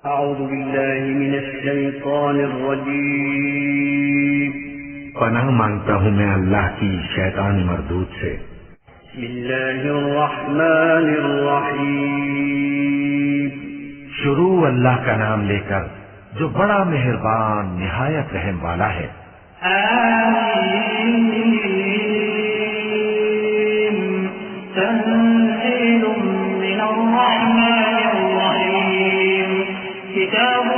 اعوذ باللہ من الشیطان الرجیم پناہ مانگتا ہوں میں اللہ کی شیطان مردود سے۔ بسم اللہ الرحمن الرحیم شروع اللہ کا نام لے کر جو بڑا مہربان نہایت رحم والا ہے۔ آمین تنزیل من الرحمن الرحیم کتاب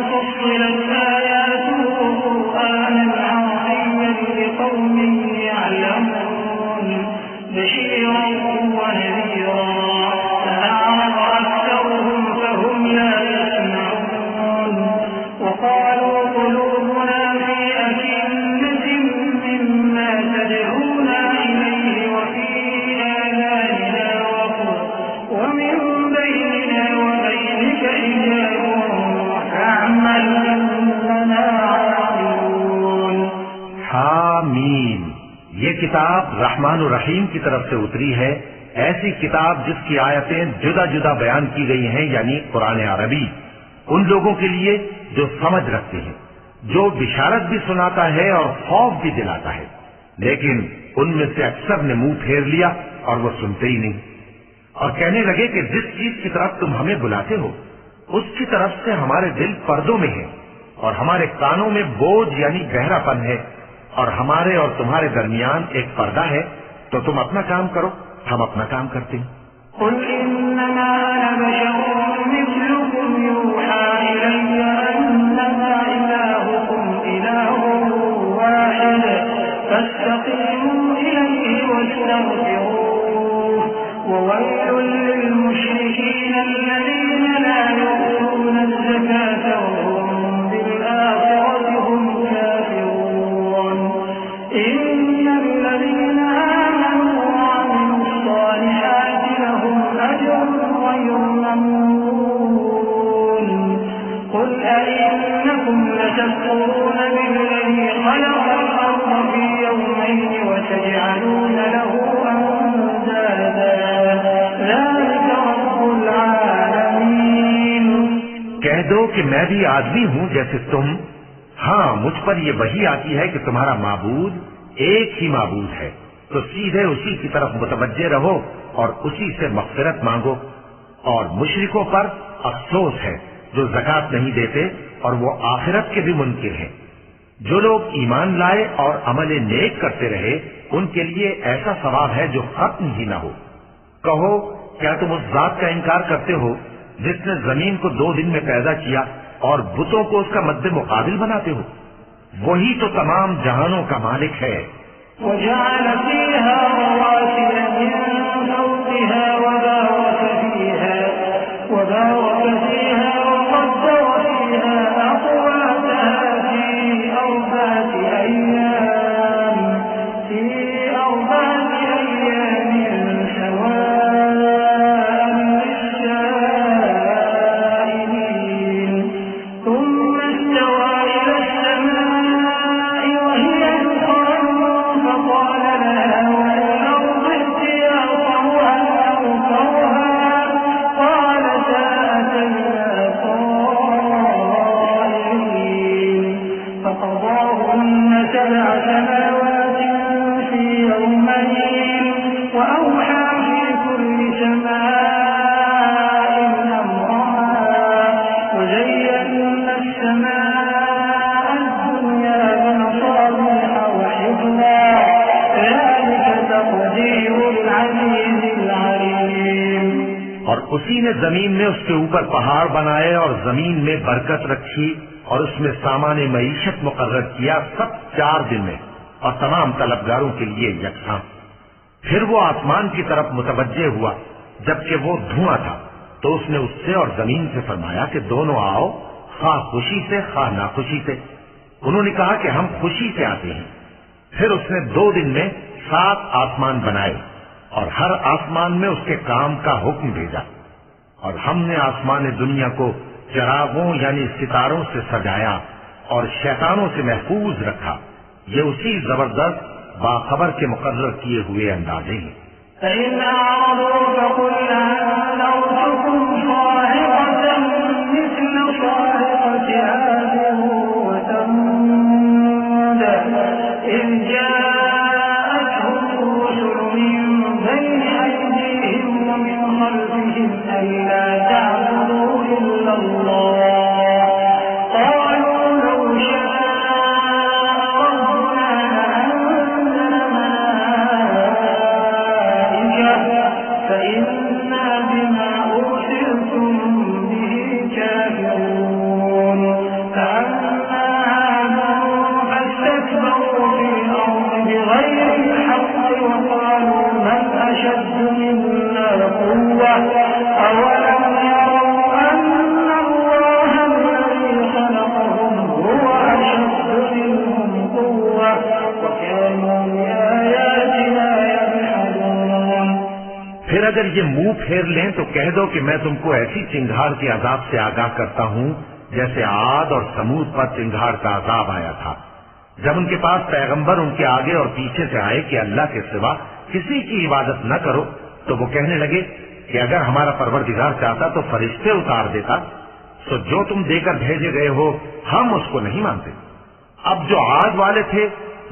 فصلت آیاته قرآنا عربیا لقوم يعلمون بشیرا ونذیرا فأعرض أكثرهم فهم لا يسمعون وقالوا قلوبنا في أكنة مما تدعونا إليه وفي آذاننا وقر ومن بيننا وبينك حجاب فاعمل إننا عاملون۔ حامیم، یہ کتاب رحمان الرحیم کی طرف سے اتری ہے، ایسی کتاب جس کی آیتیں جدا جدا بیان کی گئی ہیں، یعنی قرآن عربی، ان لوگوں کے لیے جو سمجھ رکھتے ہیں، جو بشارت بھی سناتا ہے اور خوف بھی دلاتا ہے، لیکن ان میں سے اکثر نے منہ پھیر لیا اور وہ سنتے ہی نہیں، اور کہنے لگے کہ جس چیز کی طرف تم ہمیں بلاتے ہو اس کی طرف سے ہمارے دل پردوں میں ہیں اور ہمارے کانوں میں بوجھ یعنی گہرا پن ہے، اور ہمارے اور تمہارے درمیان ایک پردہ ہے، تو تم اپنا کام کرو، ہم اپنا کام کرتے ہیں۔ قل إنما أنا بشر مثلكم يوحى إلي أنما إلهكم إله واحد فاستقيموا إليه واستغفروه وويل للمشركين الذين لا يؤتون الزكاة وهم بالآخرة هم كافرون إن الذين آمنوا وعملوا الصالحات لهم أجر غير ممنون قل أئنكم لتكفرون بالذي خلق الأرض في يومين وتجعلون له أندادا ذلك رب العالمين۔ کہہ دو کہ میں بھی آدمی ہوں جیسے تم، ہاں مجھ پر یہ وحی آتی ہے کہ تمہارا معبود ایک ہی معبود ہے، تو سیدھے اسی کی طرف متوجہ رہو اور اسی سے مغفرت مانگو۔ اور مشرکوں پر افسوس ہے جو زکوٰۃ نہیں دیتے اور وہ آخرت کے بھی منکر ہیں۔ جو لوگ ایمان لائے اور عمل نیک کرتے رہے ان کے لیے ایسا ثواب ہے جو ختم ہی نہ ہو۔ کہو کیا تم اس ذات کا انکار کرتے ہو جس نے زمین کو 2 دن میں پیدا کیا اور بتوں کو اس کا مد مقابل بناتے ہو؟ وہی تو تمام جہانوں کا مالک ہے۔ وجعل فيها رواسي من فوقها وبارك فيها وقدر فيها أقواتها في أربعة أيام سواء للسائلين ثم استوى إلى السماء وهي دخان فقال لها وللأرض ائتيا طوعا أو كرها قالتا أتينا طائعين فقضاهن 7 سماوات في يومين وأوحى في كل سماء أمرها وزينا السماء الدنيا بمصابيح وحفظا ذلك تقدير العزيز العليم۔ اور اسی نے زمین میں اس کے اوپر پہاڑ بنائے اور زمین میں برکت رکھی اور اس میں سامان معیشت مقرر کیا، سب 4 دن میں اور تمام طلبگاروں کے لیے یکساں۔ پھر وہ آسمان کی طرف متوجہ ہوا جبکہ وہ دھواں تھا، تو اس نے اس سے اور زمین سے فرمایا کہ دونوں آؤ، خواہ خوشی سے خواہ ناخوشی سے۔ انہوں نے کہا کہ ہم خوشی سے آتے ہیں۔ پھر اس نے 2 دن میں 7 آسمان بنائے اور ہر آسمان میں اس کے کام کا حکم بھیجا، اور ہم نے آسمان دنیا کو چراغوں یعنی ستاروں سے سجایا اور شیطانوں سے محفوظ رکھا۔ یہ اسی زبردست باخبر کے مقرر کیے ہوئے اندازے ہیں۔ فإن أعرضوا فقل أنذرتكم صاعقة مثل اگر یہ منہ پھیر لیں تو کہہ دو کہ میں تم کو ایسی چنگھاڑ کے عذاب سے آگاہ کرتا ہوں جیسے عاد اور سمود پر چنگھاڑ کا عذاب آیا تھا، جب ان کے پاس پیغمبر ان کے آگے اور پیچھے سے آئے کہ اللہ کے سوا کسی کی عبادت نہ کرو، تو وہ کہنے لگے کہ اگر ہمارا پروردگار چاہتا تو فرشتے اتار دیتا، سو جو تم دے کر بھیجے گئے ہو ہم اس کو نہیں مانتے۔ اب جو عاد والے تھے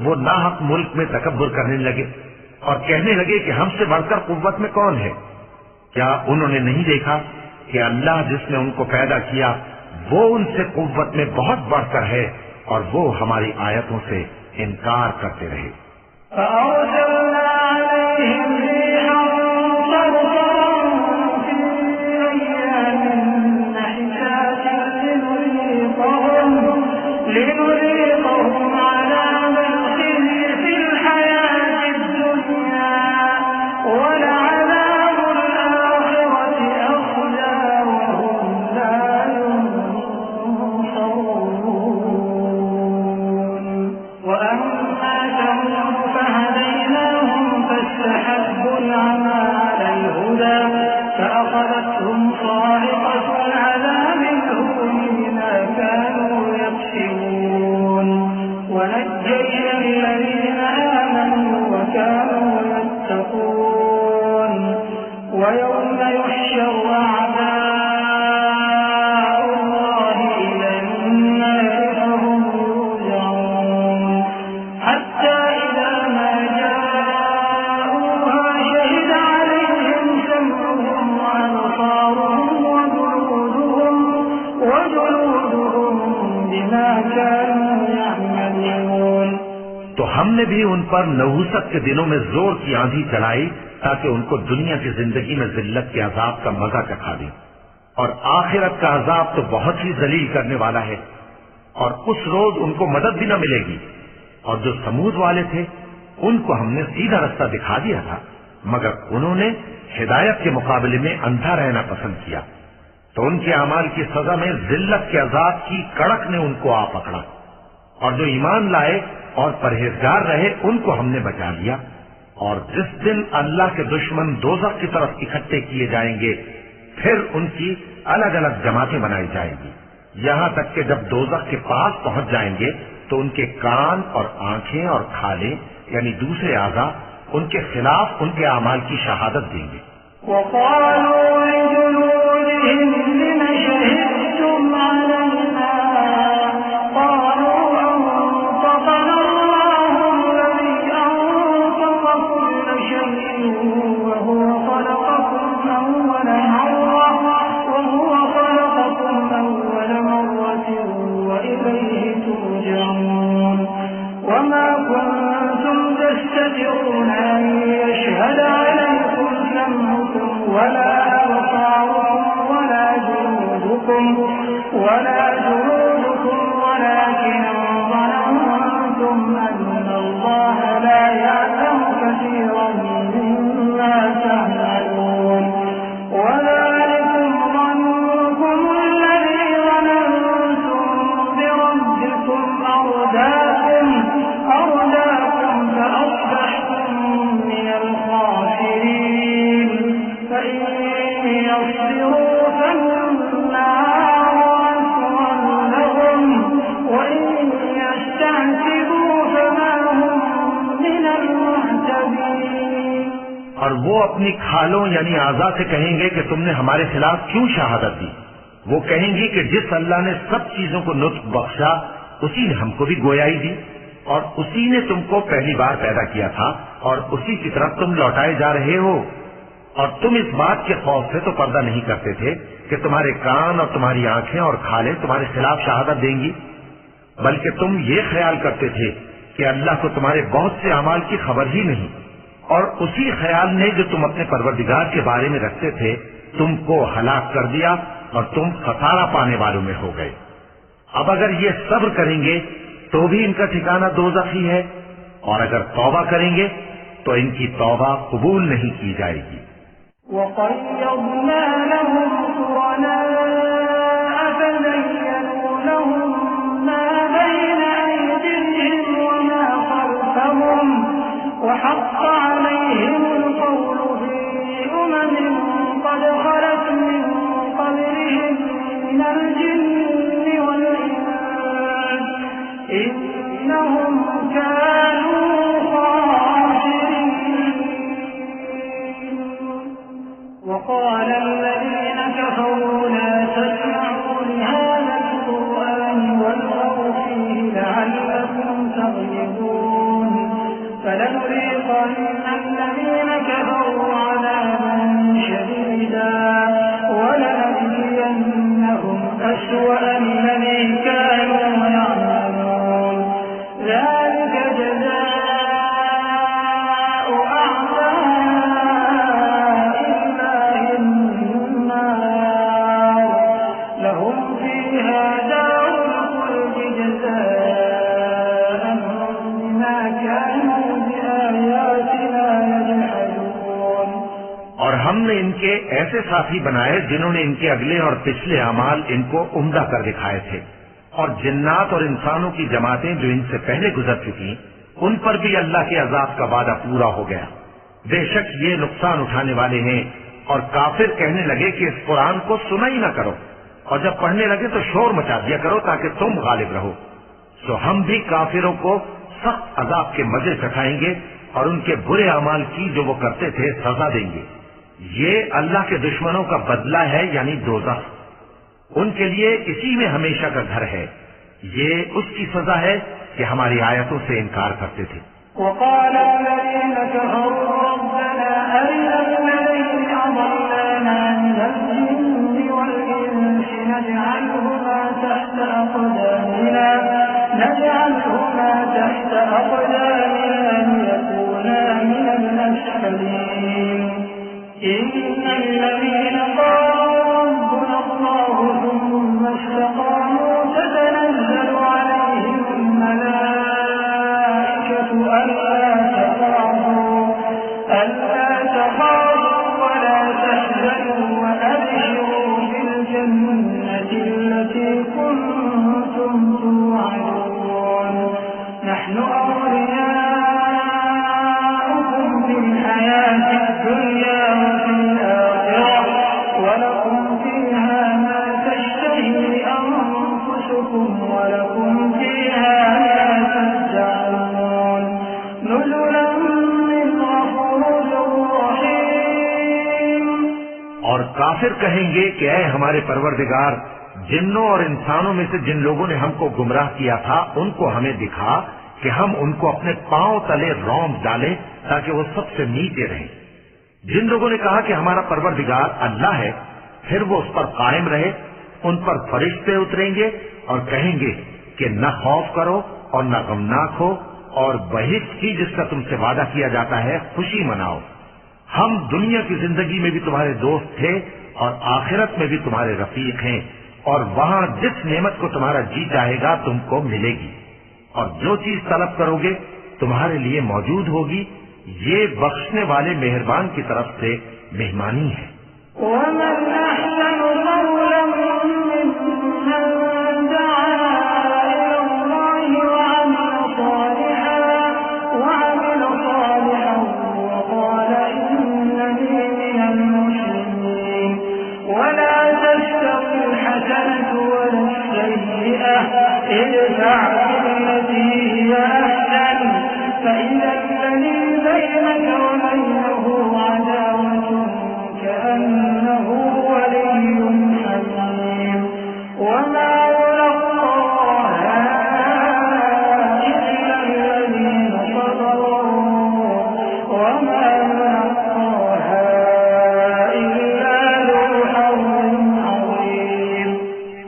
وہ ناحق ملک میں تکبر کرنے لگے اور کہنے لگے کہ ہم سے بڑھ کر قوت میں کون ہے؟ کیا انہوں نے نہیں دیکھا کہ اللہ جس نے ان کو پیدا کیا وہ ان سے قوت میں بہت بڑھ کر ہے، اور وہ ہماری آیتوں سے انکار کرتے رہے۔ فأرسلنا عليهم ريحا صرصرا في أيام نحسات لنذيقهم عذاب الخزي في الحياة الدنيا ولعذاب الآخرة أخزى وهم لا ينصرون وأما ثمود فهديناهم فاستحبوا العمى على الهدى فأخذتهم صاعقة العذاب الهون بما كانوا يكسبون ونجينا الذين آمنوا وكانوا يتقون ويوم يحشر أعداء الله إلى النار فهم يوزعون حتى إذا ما جاءوها شهد عليهم سمعهم وأبصارهم وجلودهم بما كانوا يعملون۔ تو ہم نے بھی ان پر نحوست کے دنوں میں زور کی آندھی چلائی تاکہ ان کو دنیا کی زندگی میں ذلت کے عذاب کا مزہ چکھا دیں، اور آخرت کا عذاب تو بہت ہی ذلیل کرنے والا ہے، اور اس روز ان کو مدد بھی نہ ملے گی۔ اور جو سمود والے تھے ان کو ہم نے سیدھا رستہ دکھا دیا تھا، مگر انہوں نے ہدایت کے مقابلے میں اندھا رہنا پسند کیا، تو ان کے اعمال کی سزا میں ذلت کے عذاب کی کڑک نے ان کو آ پکڑا، اور جو ایمان لائے اور پرہیزگار رہے ان کو ہم نے بچا لیا۔ اور جس دن اللہ کے دشمن دوزخ کی طرف اکٹھے کیے جائیں گے پھر ان کی الگ الگ جماعتیں بنائی جائیں گی، یہاں تک کہ جب دوزخ کے پاس پہنچ جائیں گے تو ان کے کان اور آنکھیں اور کھالیں یعنی دوسرے اعضاء ان کے خلاف ان کے اعمال کی شہادت دیں گے۔ وقالوا لجلودهم لم شهدتم علينا قالوا أنطقنا الله الذي أنطق كل شيء وهو خلقكم أول مرة وإليه ترجعون وما كنتم تستترون أن يشهد عليكم سمعكم ولا أبصاركم ولا جلودكم ولكن ظننتم أن الله لا يعلم كثيرا مما تعملون وذلكم ظنكم الذي ظننتم بربكم أرداكم فأصبحتم من الخاسرين فإن يصبروا فالنار مثوى لهم وإن يستعتبوا فما هم من المعتبين۔ اور وہ اپنی کھالوں یعنی اعضاء سے کہیں گے کہ تم نے ہمارے خلاف کیوں شہادت دی؟ وہ کہیں گی کہ جس اللہ نے سب چیزوں کو نطق بخشا اسی نے ہم کو بھی گویائی دی، اور اسی نے تم کو پہلی بار پیدا کیا تھا اور اسی کی طرف تم لوٹائے جا رہے ہو، اور تم اس بات کے خوف سے تو پردہ نہیں کرتے تھے کہ تمہارے کان اور تمہاری آنکھیں اور کھالیں تمہارے خلاف شہادت دیں گی، بلکہ تم یہ خیال کرتے تھے کہ اللہ کو تمہارے بہت سے اعمال کی خبر ہی نہیں، اور اسی خیال نے جو تم اپنے پروردگار کے بارے میں رکھتے تھے تم کو ہلاک کر دیا اور تم خسارہ پانے والوں میں ہو گئے۔ اب اگر یہ صبر کریں گے تو بھی ان کا ٹھکانہ دوزخ ہی ہے، اور اگر توبہ کریں گے تو ان کی توبہ قبول نہیں کی جائے گی۔ وَقَيَّضْنَا لَهُمْ قُرَنَاءَ فَزَيَّنُوا لَهُم مَّا بَيْنَ أَيْدِيهِمْ وَمَا خَلْفَهُمْ وَحَقَّ عَلَيْهِمُ الْقَوْلُ فِي أُمَمٍ وقال الذين كفروا لا تسمعوا لهذا القرآن والغوا فيه لعلكم تغلبون فلنذيقن الذين كفروا عذابا شديدا ولنجزينهم أسوأ الذي كانوا يعملون ذلك جزاء أعداء الله النار لهم فيها دار الخلد جزاء بما كانوا بآياتنا يجحدون. اور ہم نے ان کے ایسے ساتھی بنائے جنہوں نے ان کے اگلے اور پچھلے اعمال ان کو عمدہ کر دکھائے تھے، اور جنات اور انسانوں کی جماعتیں جو ان سے پہلے گزر چکی ان پر بھی اللہ کے عذاب کا وعدہ پورا ہو گیا. بے شک یہ نقصان اٹھانے والے ہیں. اور کافر کہنے لگے کہ اس قرآن کو سنا ہی نہ کرو، اور جب پڑھنے لگے تو شور مچا دیا کرو تاکہ تم غالب رہو. سو ہم بھی کافروں کو سخت عذاب کے مزے چکھائیں گے اور ان کے برے اعمال کی جو وہ کرتے تھے سزا دیں گے. یہ اللہ کے دشمنوں کا بدلہ ہے، یعنی دوزخ. ان کے لیے اسی میں ہمیشہ کا گھر ہے. یہ اس کی سزا ہے کہ ہماری آیتوں سے انکار کرتے تھے. وقال الذين كفروا ربنا أرنا الذين أضلانا من الجن والإنس نجعلهما تحت أقدامنا ليكونا من الأسفلين. إن الذين قالوا ربنا الله ثم استقاموا تتنزل عليهم الملائكة ألا تخافوا ولا تحزنوا وأبشروا بالجنة التي كنتم توعدون نحن أولياؤكم في الحياة الدنيا وفي الآخرة ولكم فيها ما تشتهي أنفسكم ولكم فيها ما تدعون نزلا من غفور رحيم. اور کافر کہیں گے کہ اے ہمارے پروردگار، جنوں اور انسانوں میں سے جن لوگوں نے ہم کو گمراہ کیا تھا ان کو ہمیں دکھا کہ ہم ان کو اپنے پاؤں تلے رونپ ڈالیں تاکہ وہ سب سے نیچے رہیں. جن لوگوں نے کہا کہ ہمارا پروردگار اللہ ہے، پھر وہ اس پر قائم رہے. ان پر فرشتے اتریں گے اور کہیں گے کہ نہ خوف کرو اور نہ غمناک ہو، اور بہشت کی جس کا تم سے وعدہ کیا جاتا ہے خوشی مناؤ. ہم دنیا کی زندگی میں بھی تمہارے دوست تھے اور آخرت میں بھی تمہارے رفیق ہیں، اور وہاں جس نعمت کو تمہارا جی چاہے گا تم کو ملے گی، اور جو چیز طلب کرو گے تمہارے لیے موجود ہوگی. یہ بخشنے والے مہربان کی طرف سے مہمانی ہے. ومن أحسن قولا ممن دعا إلى الله وعمل صالحا وقال إنني من المسلمين. ولا تستوي الحسنة ولا السيئة ادفع بالتي هي أحسن فإذا الذي بينك وبينه عداوة كأنه ولي حميم. وما يلقاها إلا الذين صبروا وما يلقاها إلا ذو حظ عظيم.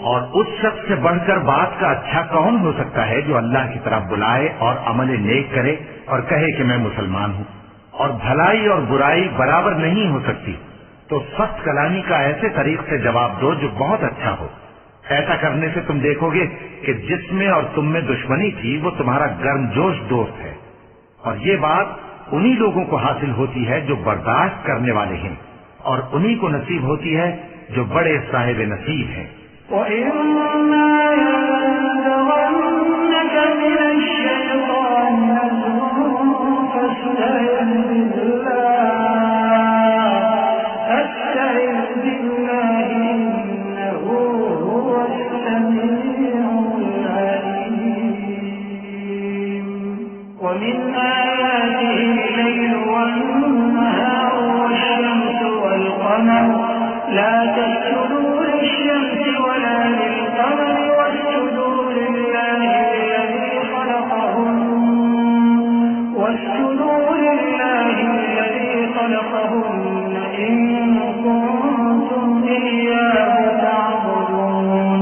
اور اس شخص سے بڑھ کر بات کا اچھا کون ہو سکتا ہے جو اللہ کی طرف بلائے اور عمل نیک کرے اور کہے کہ میں مسلمان ہوں. اور بھلائی اور برائی برابر نہیں ہو سکتی، تو سخت کلامی کا ایسے طریق سے جواب دو جو بہت اچھا ہو. ایسا کرنے سے تم دیکھو گے کہ جس میں اور تم میں دشمنی تھی وہ تمہارا گرم جوش دوست ہے. اور یہ بات انہی لوگوں کو حاصل ہوتی ہے جو برداشت کرنے والے ہیں، اور انہی کو نصیب ہوتی ہے جو بڑے صاحب نصیب ہیں. وَإِمَّا يَنزَغَنَّكَ مِنَ الشَّيْطَانِ نَزْغٌ فَاسْتَعِذْ بِاللَّهِ إِنَّهُ هُوَ السَّمِيعُ الْعَلِيمُ. وَمِنْ آيَاتِهِ اللَّيْلُ وَالنَّهَارُ وَالشَّمْسُ وَالْقَمَرُ والقمر لا تسجدوا للشمس ولا للقمر واسجدوا لله الذي خلقهن إن كنتم إياه تعبدون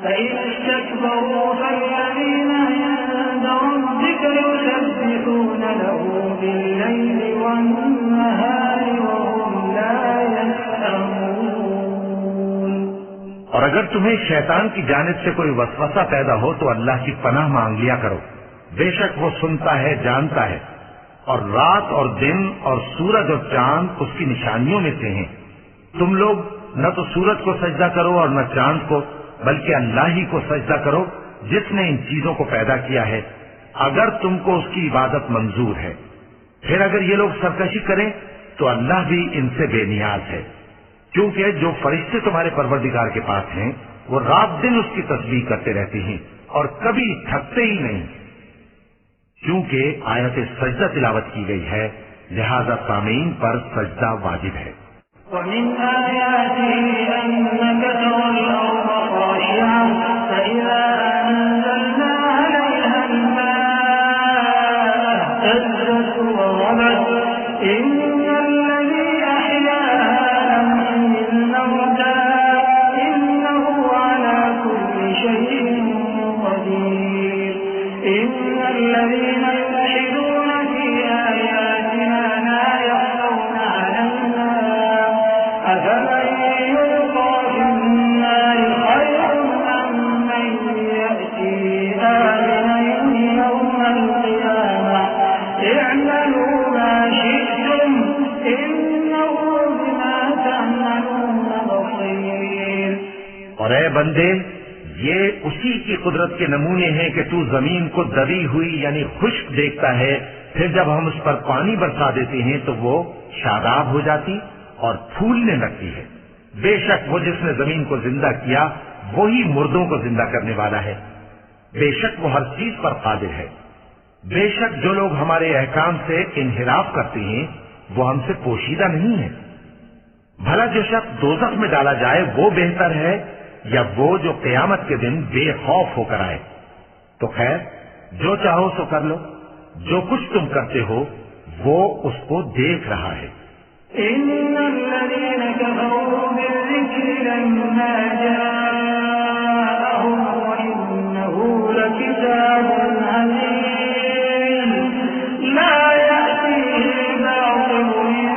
فإن استكبروا فالذين عند ربك يسبحون له بالليل والنهار وهم لا يسأمون. اور اگر تمہیں شیطان کی جانب سے کوئی وسوسہ پیدا ہو تو اللہ کی پناہ مانگ لیا کرو، بے شک وہ سنتا ہے، جانتا ہے. اور رات اور دن اور سورج اور چاند اس کی نشانیوں میں سے ہیں. تم لوگ نہ تو سورج کو سجدہ کرو اور نہ چاند کو، بلکہ اللہ ہی کو سجدہ کرو جس نے ان چیزوں کو پیدا کیا ہے، اگر تم کو اس کی عبادت منظور ہے. پھر اگر یہ لوگ سرکشی کریں تو اللہ بھی ان سے بے نیاز ہے، کیونکہ جو فرشتے تمہارے پروردگار کے پاس ہیں وہ رات دن اس کی تسبیح کرتے رہتے ہیں اور کبھی تھکتے ہی نہیں. کیونکہ آیت سجدہ تلاوت کی گئی ہے، لہذا سامعین پر سجدہ واجب ہے. ومن آياته أنك ترى الأرض خاشعة فإذا أنزلنا عليها الماء اهتزت وربت إن الذي أحياها لمحيي الموتى إنه على كل شيء قدير. إن الذين يلحدون في آياتنا لا يخفون علينا أفمن يلقى في النار خير أم من يأتي آمنا يوم القيامة اعملوا ما شئتم إنه بما تعملون بصير. اور اے بندے، یہ اسی کی قدرت کے نمونے ہیں کہ تو زمین کو دبی ہوئی یعنی خشک دیکھتا ہے، پھر جب ہم اس پر پانی برسا دیتے ہیں تو وہ شاداب ہو جاتی اور پھولنے لگتی ہے. بے شک وہ جس نے زمین کو زندہ کیا وہی مردوں کو زندہ کرنے والا ہے. بے شک وہ ہر چیز پر قادر ہے. بے شک جو لوگ ہمارے احکام سے انحراف کرتے ہیں وہ ہم سے پوشیدہ نہیں ہے. بھلا جو شخص دوزخ میں ڈالا جائے وہ بہتر ہے یا وہ جو قیامت کے دن بے خوف ہو کر آئے؟ تو خیر، جو چاہو سو کر لو، جو کچھ تم کرتے ہو وہ اس کو دیکھ رہا ہے. إن الذين كفروا بالذكر لما جاءهم وإنه لكتاب عزيز لا يأتيه الباطل من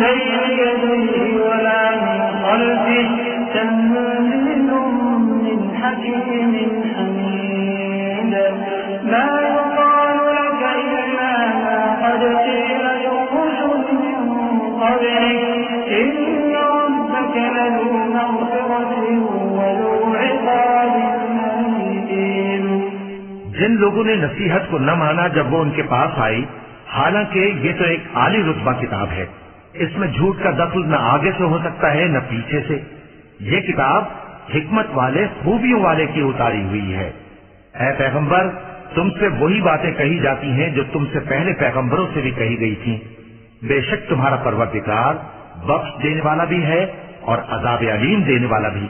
بين يديه ولا من خلفه تنزيل من حكيم حميد. ما يقال لك إلا ما قد قيل للرسل من قبلك إن ربك لذو مغفرة وذو عقاب أليم. جن لوگوں نے نصیحت کو نہ مانا جب وہ ان کے پاس آئی، حالانکہ یہ تو ایک عالی رتبہ کتاب ہے، اس میں جھوٹ کا دخل نہ آگے سے ہو سکتا ہے نہ پیچھے سے. یہ کتاب حکمت والے، خوبیوں والے کی اتاری ہوئی ہے. اے پیغمبر، تم سے وہی باتیں کہی جاتی ہیں جو تم سے پہلے پیغمبروں سے بھی کہی گئی تھیں. بے شک تمہارا پروردگار بخش دینے والا بھی ہے اور عذاب علیم دینے والا بھی.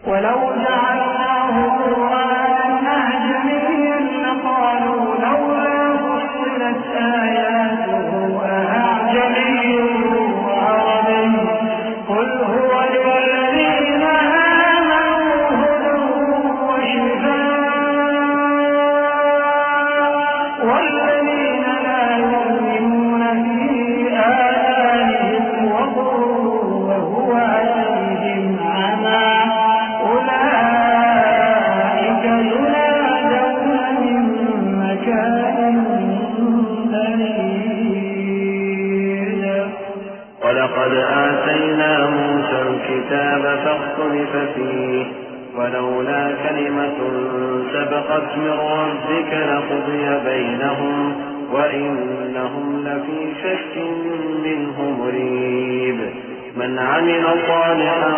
ولو جعلناه قرآنا أعجميا لقالوا لولا فصلت آياته أعجمي وعربي قل هو للذين آمنوا هدى وشفاء والذين لا يؤمنون في آذانهم وقر وهو عليهم عمى أولئك ينادون من مكان بعيد. ولقد آتينا موسى الكتاب فاختلف فيه ولولا كلمة سبقت من ربك لقضي بينهم وإنهم لفي شك منه مريب. من عمل صالحا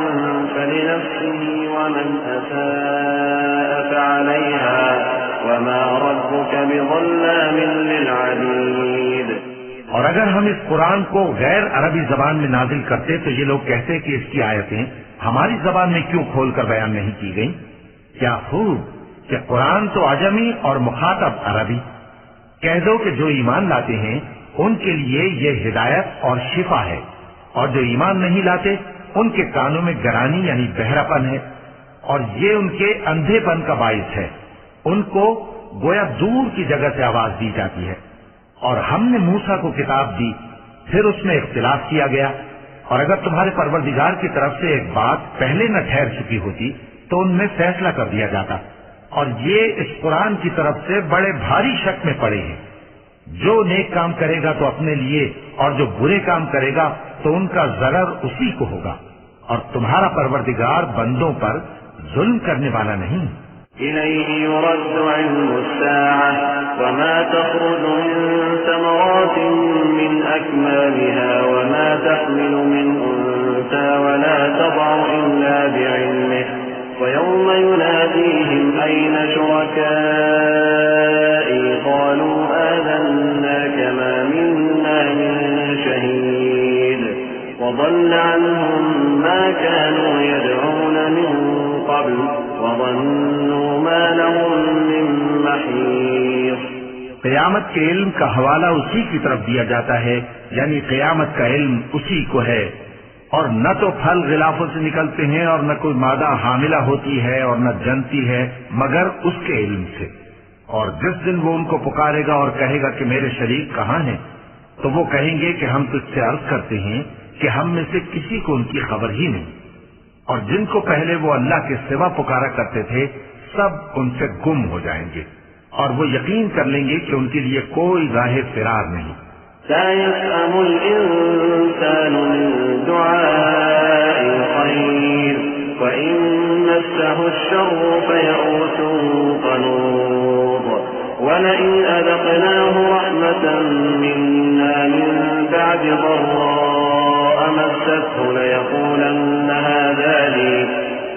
فلنفسه ومن أساء فعليها وما ربك بظلام للعبيد. اور اگر ہم اس قرآن کو غیر عربی زبان میں نازل کرتے تو یہ لوگ کہتے کہ اس کی آیتیں ہماری زبان میں کیوں کھول کر بیان نہیں کی گئیں؟ کیا خوب کہ قرآن تو عجمی اور مخاطب عربی. کہہ دو کہ جو ایمان لاتے ہیں ان کے لیے یہ ہدایت اور شفا ہے، اور جو ایمان نہیں لاتے ان کے کانوں میں گرانی یعنی بہراپن ہے، اور یہ ان کے اندھے پن کا باعث ہے. ان کو گویا دور کی جگہ سے آواز دی جاتی ہے. اور ہم نے موسیٰ کو کتاب دی، پھر اس میں اختلاف کیا گیا، اور اگر تمہارے پروردگار کی طرف سے ایک بات پہلے نہ ٹھہر چکی ہوتی تو ان میں فیصلہ کر دیا جاتا. اور یہ اس قرآن کی طرف سے بڑے بھاری شک میں پڑے ہیں. جو نیک کام کرے گا تو اپنے لیے، اور جو برے کام کرے گا تو ان کا ضرر اسی کو ہوگا. اور تمہارا پروردگار بندوں پر ظلم کرنے والا نہیں. إليه يرد علم الساعة وما تخرج من ثمرات من أكمامها وما تحمل من أنثى ولا تضع إلا بعلمه ويوم يناديهم أين شركائي قالوا آذناك ما منا من شهيد وضل عنهم ما كانوا يدعون من قبل وظنوا ما لهم من محيص. قیامت کے علم کا حوالہ اسی کی طرف دیا جاتا ہے، یعنی قیامت کا علم اسی کو ہے. اور نہ تو پھل غلافوں سے نکلتے ہیں اور نہ کوئی مادہ حاملہ ہوتی ہے اور نہ جنتی ہے مگر اس کے علم سے. اور جس دن وہ ان کو پکارے گا اور کہے گا کہ میرے شریک کہاں ہیں، تو وہ کہیں گے کہ ہم تجھ سے عرض کرتے ہیں کہ ہم میں سے کسی کو ان کی خبر ہی نہیں. اور جن کو پہلے وہ اللہ کے سوا پکارا کرتے تھے سب ان سے گم ہو جائیں گے، اور وہ یقین کر لیں گے کہ ان کے لیے کوئی راہ فرار نہیں. لا يسأم الإنسان من دعاء الخير وإن مسه الشر فيئوس قنوط ولئن أذقناه رحمة منا من بعد ضراء مسته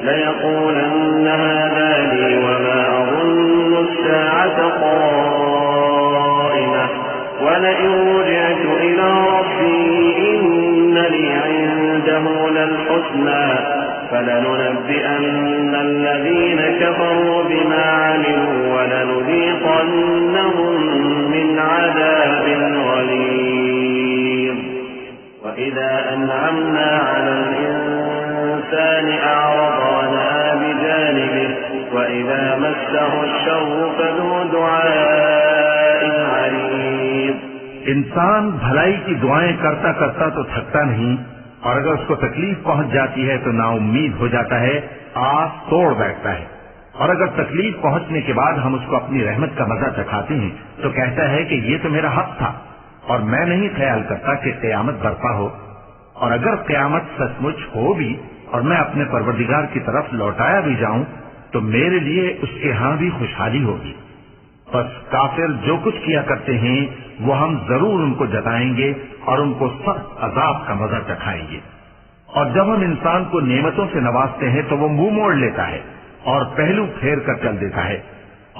ليقولن هذا لي وما أظن الساعة قائمة ولئن رجعت إلى ربي إن لي عنده للحسنى فلننبئن الذين كفروا بما عملوا ولنذيقنهم من عذاب غليظ. وإذا أنعمنا على الإنسان أعرض ونأى بجانبه وإذا مسه الشر فذو دعاء عريض. انسان بھلائی کی دعائیں کرتا کرتا تو تھکتا نہیں، اور اگر اس کو تکلیف پہنچ جاتی ہے تو نا امید ہو جاتا ہے، آس توڑ بیٹھتا ہے. اور اگر تکلیف پہنچنے کے بعد ہم اس کو اپنی رحمت کا مزہ چکھاتے ہیں تو کہتا ہے کہ یہ تو میرا حق تھا اور میں نہیں خیال کرتا کہ قیامت برپا ہو. اور اگر قیامت سچ مچ ہو بھی اور میں اپنے پروردگار کی طرف لوٹایا بھی جاؤں تو میرے لیے اس کے ہاں بھی خوشحالی ہوگی. بس کافر جو کچھ کیا کرتے ہیں وہ ہم ضرور ان کو جتائیں گے اور ان کو سخت عذاب کا مزہ چکھائیں گے. اور جب ہم انسان کو نعمتوں سے نوازتے ہیں تو وہ منہ موڑ لیتا ہے اور پہلو پھیر کر چل دیتا ہے،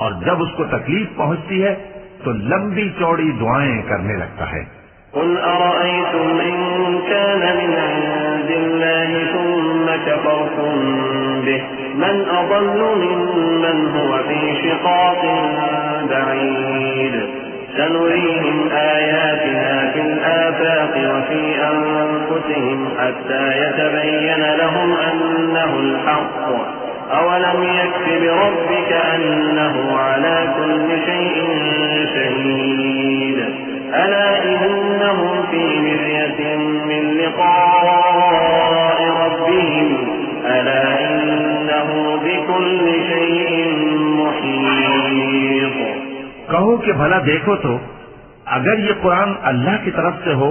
اور جب اس کو تکلیف پہنچتی ہے تو لمبی چوڑی دعائیں کرنے لگتا ہے. قل أرأيتم إن كان من عند الله ثم كفرتم به من أضل ممن هو في شقاق بعيد سنريهم آياتنا في الآفاق وفي أنفسهم حتى يتبين لهم أنه الحق أولم يكف بربك أنه على كل شيء شهيد ألا إنهم في مرية من لقاء ربهم ألا إنه بكل شيء محيط. کہو کہ بھلا دیکھو تو اگر یہ قرآن اللہ کی طرف سے ہو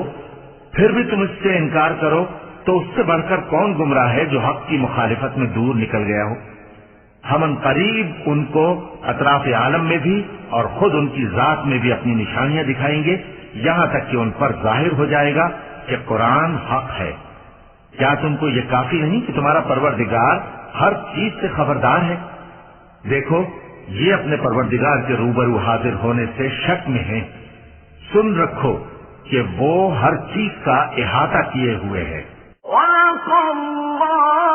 پھر بھی تم اس سے انکار کرو تو اس سے بڑھ کر کون گمراہ ہے جو حق کی مخالفت میں دور نکل گیا ہو. ہم ان قریب ان کو اطراف عالم میں بھی اور خود ان کی ذات میں بھی اپنی نشانیاں دکھائیں گے یہاں تک کہ ان پر ظاہر ہو جائے گا کہ قرآن حق ہے. کیا تم کو یہ کافی نہیں کہ تمہارا پروردگار ہر چیز سے خبردار ہے؟ دیکھو یہ اپنے پروردگار کے روبرو حاضر ہونے سے شک میں ہیں. سن رکھو کہ وہ ہر چیز کا احاطہ کیے ہوئے ہے۔ وَلَقَ اللَّهُ